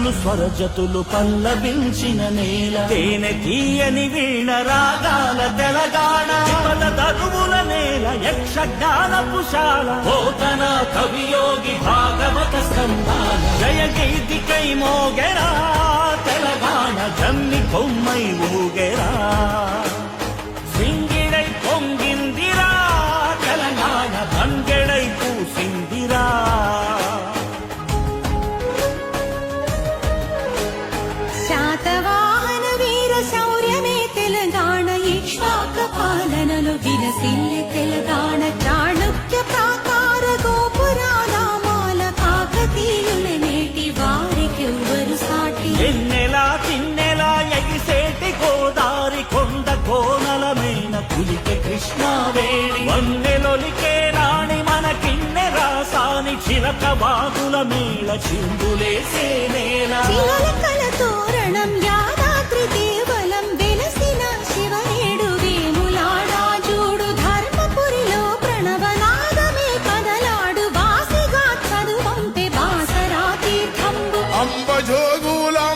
జతులు స్వరజతులు పల్లవించిన నేల, తేనె తీయని వీణ రాగాల తెలంగాణ, తరువుల నేల యక్షగానపుశాల, పోతన కవియోగి భాగవత స్కంధాల, జయ గీతికై మోగెరా తెలంగాణ, జమ్మి కొమ్మై ఊగెరా, సింగిడై పొంగిందిరా తెలంగాణ, బంగెడై పూసిందిరా. శాతవాహన వీర శౌర్యమే తెలంగాణ, ఇక్ష్వాక పాలనలో విలసిల్లె తెలంగాణ, చాణుక్య ప్రాకార గోపురామాల, కాకతీయుల నేటి వారికెవ్వరు సాటి, ఎన్నెలా చిన్నెలా ఎగిసేటి గోదారి, కొండ కోనల మేన పులికె కృష్ణావేణి, వన్నెలొలికే రాణి మన కిన్నెరా సాని, చిలక బాగుల మేళ చిందులేసే నేల, చిలకల తోరణం యాదాద్రి దేవలం, వెలసిన శివనేడు వేములాడా జూడు, ధర్మపురిలో ప్రణవనాదమే కదలాడు, వాసిగా చదువంపే బాసరా తీర్థంబు, అంబజోగులంబాదిలో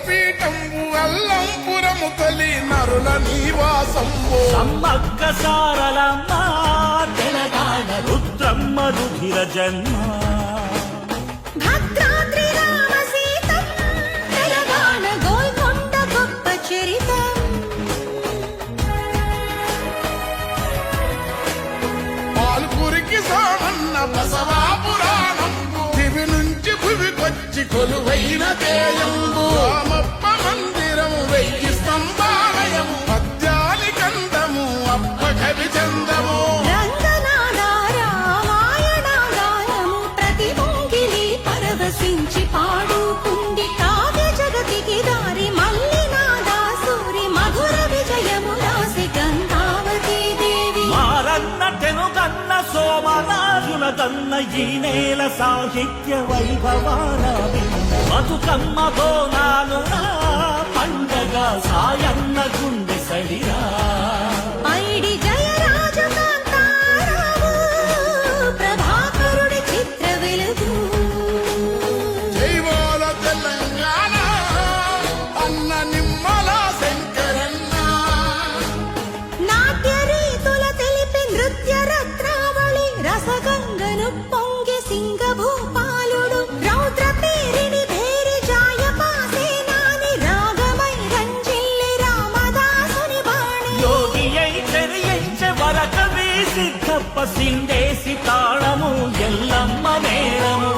పీఠంబు, అల్లంపురము తొలి నరుల నివాసంబు, సమ్మక్క సారలమ్మ తెలంగాణ, రుద్రమ్మ రుధిర జన్మ, భద్రాద్రి రామ సీతం తెలంగాణ, గోల్కొండ గొప్ప చరితం, పాల్పురికి సామన్న బసవా పురాణంబు, దివి నుంచి భువికొచ్చి కొలువైన తేయంబు, రామప్ప మందిరము వెయ్యి స్తంభాలయము, పద్యాలి కందము అప్ప కవి చందము, రంగనాథ రామాయణ గానము, ప్రతి ముంగిలి పరవశించి పాడుకుంది, కావ్య జగతికి దారి మల్లినాథ సూరి, మధుర విజయము రాసి గంగావతీ దేవి, మారన్న తెనుగన్న సోమరాజుల గన్న ఈ నేల సాహిత్య వైభవాల బతుకమ్మ బోనాలు పండగ సాయన్న గుండె సడిరా, ఐడి జయరాజు కాంతారావు ప్రభాకరుడి చిత్ర వెలుగు, జైవాల తెలంగాణ అన్న నిమ్మల శంకరన్న, నాట్య రీతుల తెలిపి నృత్య రత్నావళి, రసగంగను పొంగి సింగభూపాలుడు, రౌద్ర పేరిని భేరి జాయపాసేనాని, రాగమై రంజిల్లి రామదాసుని బాణి, యోగి అయి చెరియించే వరకవి సిద్ధప్ప సిందేసి తాళము ఎల్లమ్మ మేళము,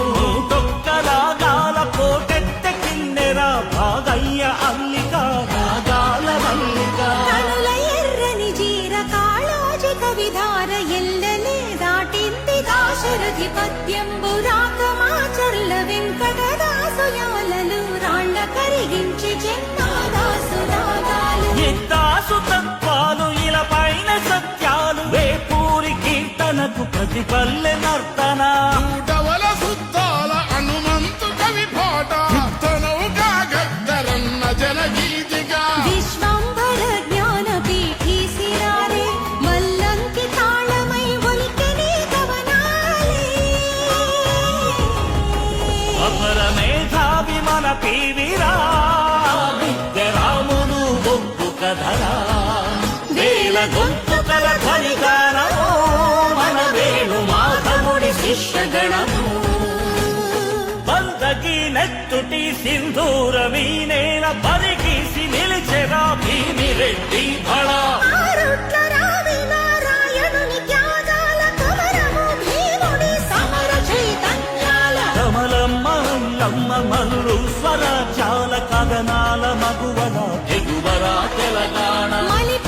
తొక్కలాగాల కోటెత్త కిన్నెరా భాగయ్య అల్లిక రాగాల మల్లిక, కనుల ఎర్రని జీర కాళోజిక విధార, ఎల్లనే దాటింది దాశరథి పద్యంబు, రాకమాచర్ల వెంకటదాసు యాలలు, రాళ్ళ కరిగించి జన్మాదాసు రాగాలు, ఇద్దాసు తత్వాలు ఇలా పైన సత్యాలు, వేపూరి కీర్తనకు ప్రతి పల్లె నర్తన, డవల సుద్దాల హనుమంతు కవి పాట, యుద్ధనౌకా గద్దరన్న జనగీతిగా, విశ్వంభర జ్ఞాన పీఠీ సిరారే, మల్లంకి తాళమై ఒలికెనే కవనాలే, అపర మేధావి మన పీవిరా, విద్యరామును బొగ్గు కథరా, వేల గొంతుకల ధ్వనిగానము, మన వేణు మాధవుడి శిష్యగణము, బందకి నెత్తుటి సింధూరమీ నేల, బరిగీసి నిలిచెరా భీమిరెడ్డి భళా, ఆరుట్ల రావి నారాయణుని త్యాగాల కమరము, భీముడి సమర చైతన్యాల, కమలమ్మ అల్లమ్మ మల్లు స్వరాజ్యాల కథనాల మగువల ఎగువరా తెలంగాణ, మలి